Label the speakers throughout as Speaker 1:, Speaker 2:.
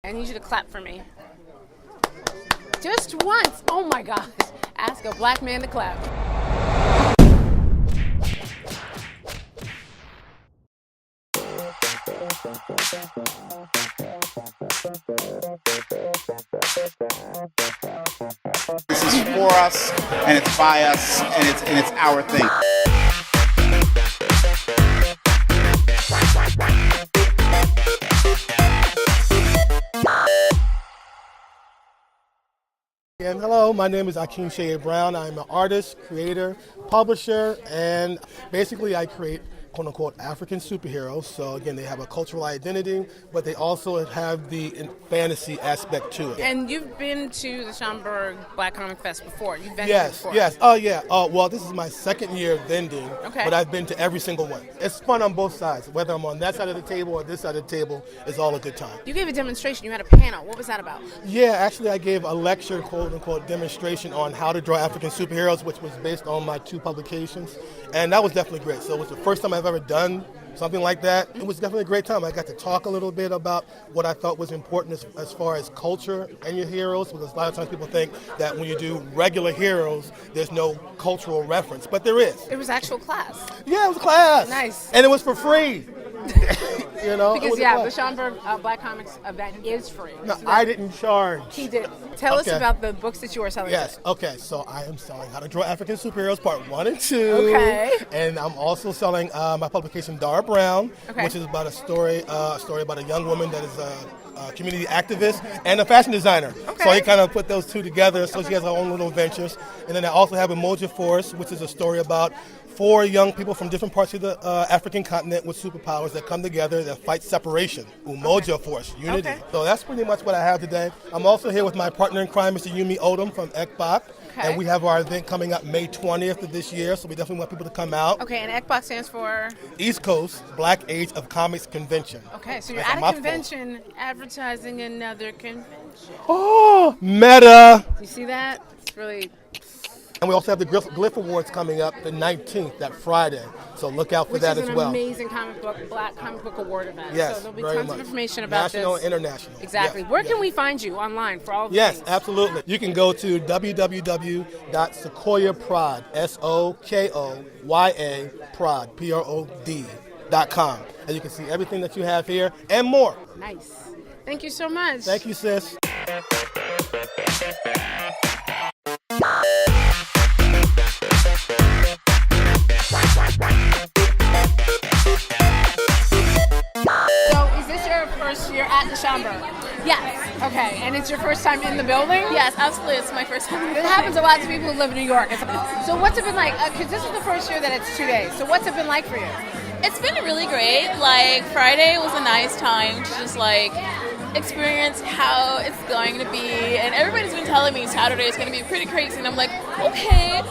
Speaker 1: I need you to clap for me. Just once. Oh my gosh. Ask a black man to clap.
Speaker 2: This is for us, and it's by us, and it's our thing.
Speaker 3: And hello, my name is Akinseye Brown. I'm an artist, creator, publisher, and basically I create quote-unquote African superheroes. So again, they have a cultural identity, but they also have the fantasy aspect to it.
Speaker 1: And you've been to the Schomburg Black Comic Fest before. You've been
Speaker 3: Yes,
Speaker 1: before.
Speaker 3: yes. Oh, yeah. Well, this is my second year of vending,
Speaker 1: Okay.
Speaker 3: but I've been to every single one. It's fun on both sides. Whether I'm on that side of the table or this side of the table, it's all a good time.
Speaker 1: You gave a demonstration. You had a panel. What was that about?
Speaker 3: Yeah, actually I gave a lecture, quote-unquote, demonstration on how to draw African superheroes, which was based on my 2 publications, and that was definitely great. So it was the first time I've ever done something like that. It was definitely a great time. I got to talk a little bit about what I thought was important as far as culture and your heroes, because a lot of times people think that when you do regular heroes, there's no cultural reference, but there is.
Speaker 1: It was actual class.
Speaker 3: Yeah, it was a class.
Speaker 1: Nice.
Speaker 3: And it was for free. You know, it
Speaker 1: Because,
Speaker 3: was a
Speaker 1: yeah, the
Speaker 3: class.
Speaker 1: Schomburg Black Comics event is free.
Speaker 3: No,
Speaker 1: So
Speaker 3: I didn't charge.
Speaker 1: He did. Tell us
Speaker 3: Okay.
Speaker 1: about the books that you are selling.
Speaker 3: Yes, okay, so I am selling How to Draw African Superheroes Part 1 and 2.
Speaker 1: Okay.
Speaker 3: And I'm also selling my publication, Dara Brown,
Speaker 1: Okay.
Speaker 3: which is about a story about a young woman that is a community activist and a fashion designer.
Speaker 1: Okay.
Speaker 3: So he kind of put those 2 together, so she has her own little ventures. And then I also have Emoji Force, which is a story about 4 young people from different parts of the African continent with superpowers that come together that fight separation. Umoja Force, unity.
Speaker 1: Okay.
Speaker 3: So that's pretty much what I have today. I'm also here with my partner in crime, Mr. Yumi Odom from ECBOC.
Speaker 1: Okay.
Speaker 3: And we have our event coming up May 20th of this year, so we definitely want people to come out.
Speaker 1: Okay, and ECBOC stands for?
Speaker 3: East Coast Black Age of Comics Convention.
Speaker 1: Okay, so you're
Speaker 3: That's
Speaker 1: at a
Speaker 3: mouthful.
Speaker 1: convention advertising another convention.
Speaker 3: Oh, meta!
Speaker 1: You see that? It's really...
Speaker 3: And we also have the Glyph Awards coming up the 19th, that Friday. So look out for
Speaker 1: Which
Speaker 3: that
Speaker 1: is
Speaker 3: as
Speaker 1: an
Speaker 3: well.
Speaker 1: amazing Black comic book award event.
Speaker 3: Yes,
Speaker 1: so there'll be
Speaker 3: very
Speaker 1: tons
Speaker 3: much.
Speaker 1: of information about
Speaker 3: National
Speaker 1: this.
Speaker 3: and international.
Speaker 1: Exactly.
Speaker 3: Yes,
Speaker 1: Where
Speaker 3: yes.
Speaker 1: can we find you online for all of the
Speaker 3: Yes,
Speaker 1: things?
Speaker 3: absolutely. You can go to www.sequoiaprod, SOKOYA Prod, PROD.com. And you can see everything that you have here and more.
Speaker 1: Nice. Thank you so much.
Speaker 3: Thank you, sis.
Speaker 1: So is this your first year at the Schomburg?
Speaker 4: Yes.
Speaker 1: Okay, and it's your first time in the building?
Speaker 4: Yes, absolutely. It's my first time.
Speaker 1: It happens a lot to people who live in New York. So what's it been like? Because this is the first year that it's 2 days. So what's it been like for you?
Speaker 4: It's been really great. Like, Friday was a nice time to just, like, experience how it's going to be. And everybody's been telling me Saturday is going to be pretty crazy. And I'm like, okay.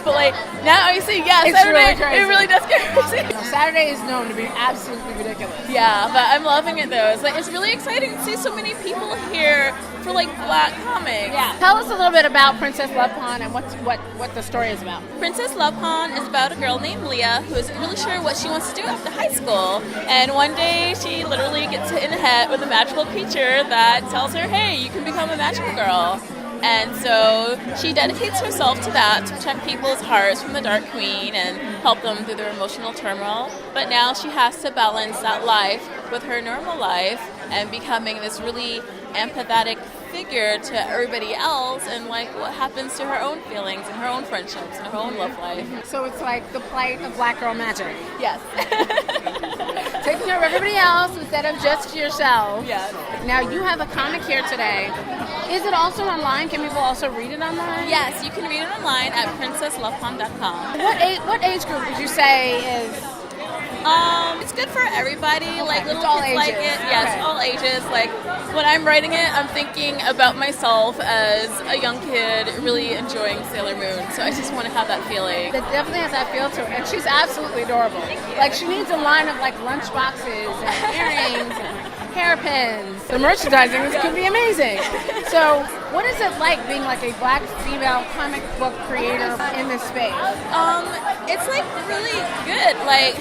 Speaker 4: But, like, now I say, yeah,
Speaker 1: It's
Speaker 4: Saturday,
Speaker 1: really crazy.
Speaker 4: it really does get crazy.
Speaker 1: Saturday is known to be absolutely ridiculous.
Speaker 4: Yeah, but I'm loving it, though. It's, like, it's really exciting to see so many people here for, like, Black comics.
Speaker 1: Yeah. Tell us a little bit about Princess Love Pond and what the story is about.
Speaker 4: Princess Love Pond is about a girl named Leah who isn't really sure what she wants to do after high school. And one day she literally gets hit in the head with a magical creature that tells her, hey, you can become a magical girl. And so she dedicates herself to that, to protect people's hearts from the Dark Queen and help them through their emotional turmoil. But now she has to balance that life with her normal life and becoming this really empathetic figure to everybody else and like what happens to her own feelings and her own friendships and her own love life.
Speaker 1: So it's like the plight of black girl magic.
Speaker 4: Yes.
Speaker 1: Taking care of everybody else instead of just yourself.
Speaker 4: Yes.
Speaker 1: Now you have a comic here today. Is it also online? Can people also read it online?
Speaker 4: Yes, you can read it online at princesslovepond.com.
Speaker 1: What age group would you say is...
Speaker 4: It's good for everybody. Like little
Speaker 1: It's all
Speaker 4: kids like
Speaker 1: ages.
Speaker 4: it. Yes,
Speaker 1: Okay.
Speaker 4: all ages. Like when I'm writing it, I'm thinking about myself as a young kid really enjoying Sailor Moon. So I just want to have that feeling.
Speaker 1: That definitely has that feel to her, and she's absolutely adorable. Like she needs a line of like lunch boxes and earrings and hairpins. The merchandising is could be amazing. So, what is it like being like a black female comic book creator in this space?
Speaker 4: It's like really good. Like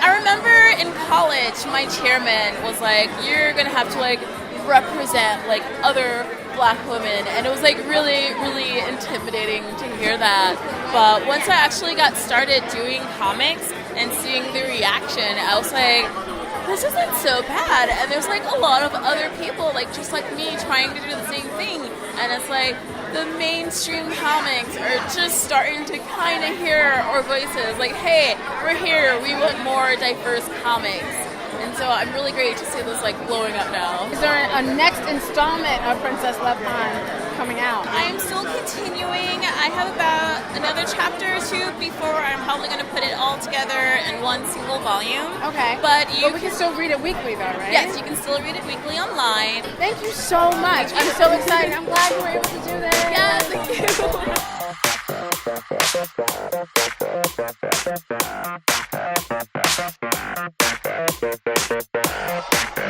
Speaker 4: I remember in college, my chairman was like, "You're gonna have to like represent like other Black women, and it was like really, really intimidating to hear that. But once I actually got started doing comics and seeing the reaction, I was like, this isn't so bad. And there's like a lot of other people like just like me trying to do the same thing, and it's like the mainstream comics are just starting to kind of hear our voices, like, hey, we're here, we want more diverse comics. And so I'm really great to see this like blowing up now.
Speaker 1: Is there a next installment of Princess Left Behind coming out?
Speaker 4: I am still continuing. I have about another chapter or two before I'm probably going to put it all together in one single volume.
Speaker 1: Okay.
Speaker 4: But
Speaker 1: we can still read it weekly though, right?
Speaker 4: Yes, you can still read it weekly online.
Speaker 1: Thank you so much. I'm so excited. I'm glad you were able to do this.
Speaker 4: Yeah, thank you.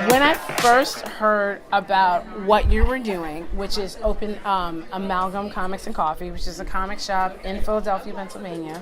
Speaker 1: When I first heard about what you were doing, which is open Amalgam Comics and Coffee, which is a comic shop in Philadelphia, Pennsylvania,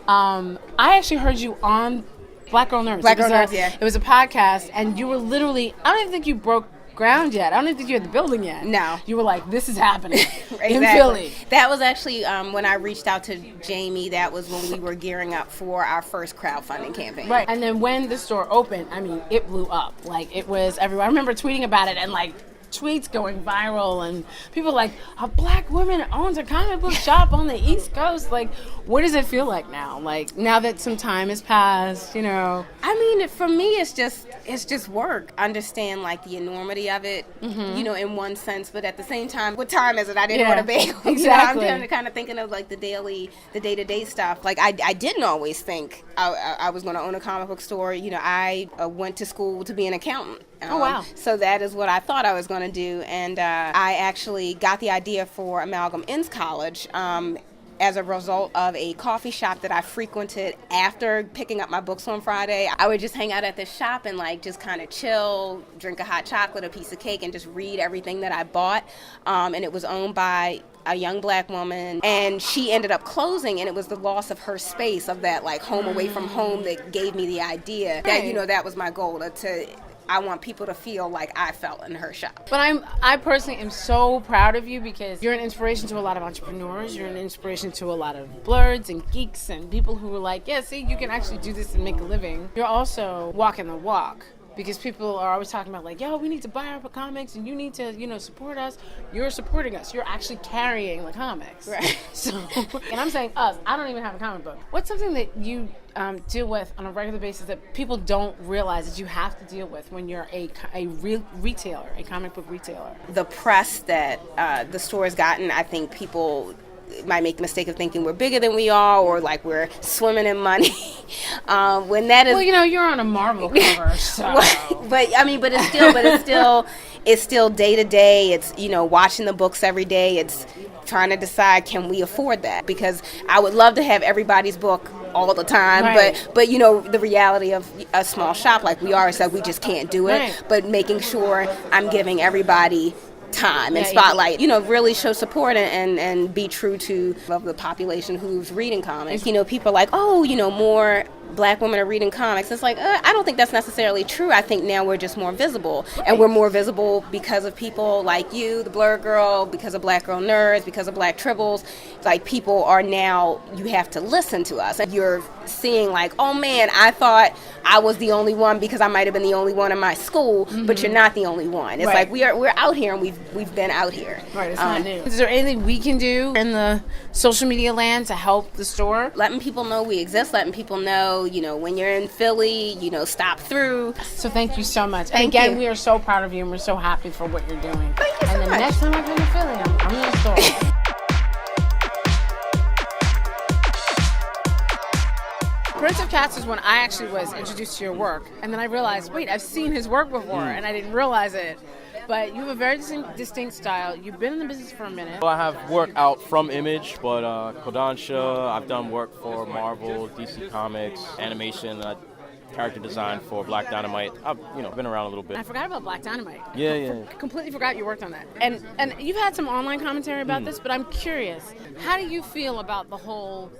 Speaker 1: I actually heard you on Blerdgurl Nerds.
Speaker 5: Blerdgurl Nerds, yeah.
Speaker 1: It was a podcast, and you were literally, I don't even think you broke ground yet. I don't even think you had the building yet.
Speaker 5: No.
Speaker 1: You were like, this is happening
Speaker 5: Exactly.
Speaker 1: in Philly.
Speaker 5: That was actually when I reached out to Jamie. That was when we were gearing up for our first crowdfunding campaign.
Speaker 1: Right. And then when the store opened, I mean, it blew up. Like, it was everywhere. I remember tweeting about it and, like, tweets going viral, and people like, a Black woman owns a comic book shop on the East Coast. Like, what does it feel like now? Like, now that some time has passed, you know?
Speaker 5: I mean, for me, it's just work. Understand, like, the enormity of it, you know, in one sense, but at the same time, what time is it? I didn't want to bail.
Speaker 1: Exactly.
Speaker 5: I'm kind of thinking of, like, the day-to-day stuff. Like, I didn't always think I was going to own a comic book store. You know, I went to school to be an accountant.
Speaker 1: Oh, wow.
Speaker 5: So that is what I thought I was going to do. And I actually got the idea for Amalgam Inns College as a result of a coffee shop that I frequented after picking up my books on Friday. I would just hang out at this shop and like just kind of chill, drink a hot chocolate, a piece of cake, and just read everything that I bought. And it was owned by a young Black woman, and she ended up closing, and it was the loss of her space, of that like home away from home, that gave me the idea that, you know, that was my goal, I want people to feel like I felt in her shop.
Speaker 1: But I personally am so proud of you, because you're an inspiration to a lot of entrepreneurs. You're an inspiration to a lot of blerds and geeks and people who were like, yeah, see, you can actually do this and make a living. You're also walking the walk, because people are always talking about like, yo, we need to buy our comics and you need to, you know, support us. You're supporting us. You're actually carrying the comics. Right. So, and I'm saying us. I don't even have a comic book. What's something that you deal with on a regular basis that people don't realize that you have to deal with when you're a real retailer, a comic book retailer?
Speaker 5: The press that the store has gotten, I think people might make the mistake of thinking we're bigger than we are, or like we're swimming in money. When that is,
Speaker 1: well, you know, you're on a Marvel cover, so.
Speaker 5: but I mean, but it's still day to day. It's, you know, watching the books every day. It's trying to decide, can we afford that? Because I would love to have everybody's book all the time,
Speaker 1: right.
Speaker 5: but you know, the reality of a small shop like we are is that we just can't do it.
Speaker 1: Right.
Speaker 5: But making sure I'm giving everybody time and spotlight, you know, really show support and be true to the population who's reading comics. You know, people are like, oh, you know, more Black women are reading comics. It's like, I don't think that's necessarily true. I think now we're just more visible. Right. And we're more visible because of people like you, the Blerdgurl, because of Blerdgurl Nerds, because of Black Tribbles. Like, people are now, you have to listen to us. And you're seeing like, oh man, I thought I was the only one because I might have been the only one in my school, but you're not the only one. It's like we're out here, and we've been out here.
Speaker 1: Right, it's not new. Is there anything we can do in the social media land to help the store?
Speaker 5: Letting people know we exist, letting people know, you know, when you're in Philly, you know, stop through.
Speaker 1: So thank you so much.
Speaker 5: Thank
Speaker 1: and again,
Speaker 5: you.
Speaker 1: We are so proud of you, and we're so happy for what you're doing.
Speaker 5: Thank you so
Speaker 1: and the
Speaker 5: much.
Speaker 1: next time I come to Philly, I'm in the store. Prince of Cats is when I actually was introduced to your work, and then I realized, wait, I've seen his work before, and I didn't realize it. But you have a very distinct style. You've been in the business for a minute.
Speaker 6: Well, I have work out from Image, but Kodansha, I've done work for Marvel, DC Comics, animation, character design for Black Dynamite. I've been around a little bit.
Speaker 1: I forgot about Black Dynamite.
Speaker 6: Yeah.
Speaker 1: Completely forgot you worked on that. And you've had some online commentary about this, but I'm curious. How do you feel about the whole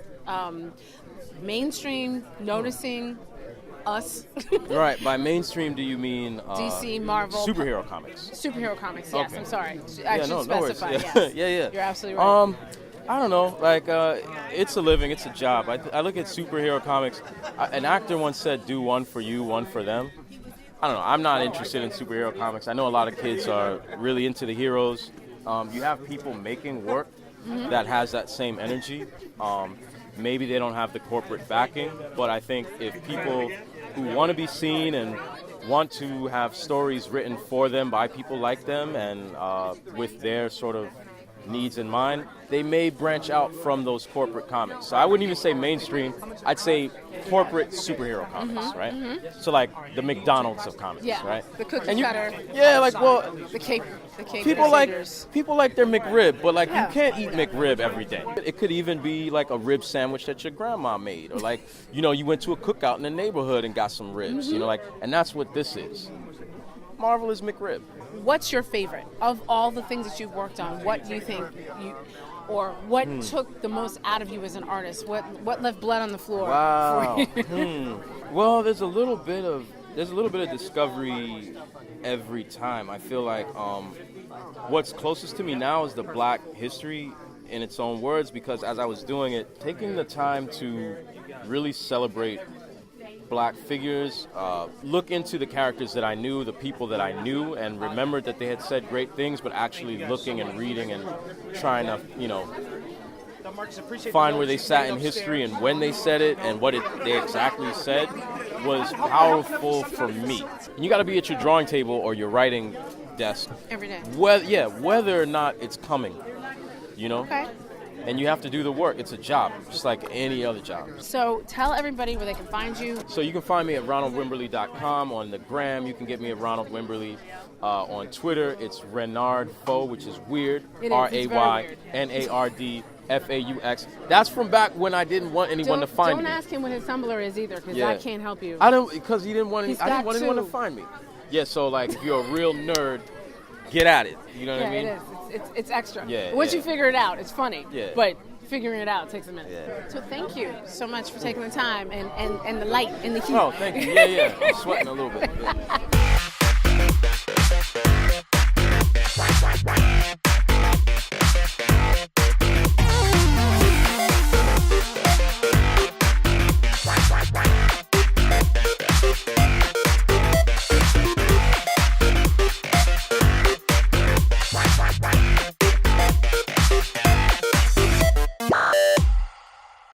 Speaker 1: mainstream noticing us.
Speaker 6: Right. By mainstream, do you mean
Speaker 1: DC, Marvel,
Speaker 6: superhero comics?
Speaker 1: Superhero comics. Yes.
Speaker 6: Okay.
Speaker 1: I'm sorry. I should
Speaker 6: no worries.
Speaker 1: specify.
Speaker 6: Yeah.
Speaker 1: Yes.
Speaker 6: yeah.
Speaker 1: You're absolutely right.
Speaker 6: I don't know. Like, it's a living. It's a job. I look at superhero comics. An actor once said, "Do one for you, one for them." I don't know. I'm not interested in superhero comics. I know a lot of kids are really into the heroes. You have people making work that has that same energy. Maybe they don't have the corporate backing, but I think if people who want to be seen and want to have stories written for them by people like them and with their sort of needs in mind, they may branch out from those corporate comics. So I wouldn't even say mainstream. I'd say corporate superhero comics, right? So like the McDonald's of comics, right?
Speaker 1: The cookie cutter.
Speaker 6: Yeah, like, well,
Speaker 1: the cake.
Speaker 6: people like their McRib, but like you can't eat McRib every day. It could even be like a rib sandwich that your grandma made, or like, you went to a cookout in the neighborhood and got some ribs, and that's what this is. Marvel is McRib.
Speaker 1: What's your favorite of all the things that you've worked on? What do you think what took the most out of you as an artist? What left blood on the floor?
Speaker 6: Wow. Well, there's a little bit of discovery every time. I feel like what's closest to me now is the Black history in its own words, because as I was doing it, taking the time to really celebrate Black figures, look into the characters that I knew, the people that I knew, and remembered that they had said great things, but actually looking and reading and trying to, find where they sat in history and when they said it and what they exactly said was powerful for me. And you got to be at your drawing table or your writing desk
Speaker 1: every day.
Speaker 6: Whether or not it's coming,
Speaker 1: Okay.
Speaker 6: And you have to do the work. It's a job, just like any other job.
Speaker 1: So tell everybody where they can find you.
Speaker 6: So you can find me at ronaldwimberly.com. On the gram, you can get me at Ronald Wimberly. On Twitter, it's Renard Faux, which is weird. RAYNARDFAUX. That's from back when I didn't want anyone to find me.
Speaker 1: Don't ask him what his Tumblr is either, because I can't help you.
Speaker 6: Because he didn't want anyone to find me. Yeah, so like if you're a real nerd, get at it. You know what I mean?
Speaker 1: It is. It's extra.
Speaker 6: Yeah.
Speaker 1: Once you figure it out, it's funny.
Speaker 6: Yeah.
Speaker 1: But figuring it out takes a minute.
Speaker 6: Yeah.
Speaker 1: So thank you so much for taking the time and the light and the heat.
Speaker 6: Oh, thank you. Yeah. I'm sweating a little bit. Yeah.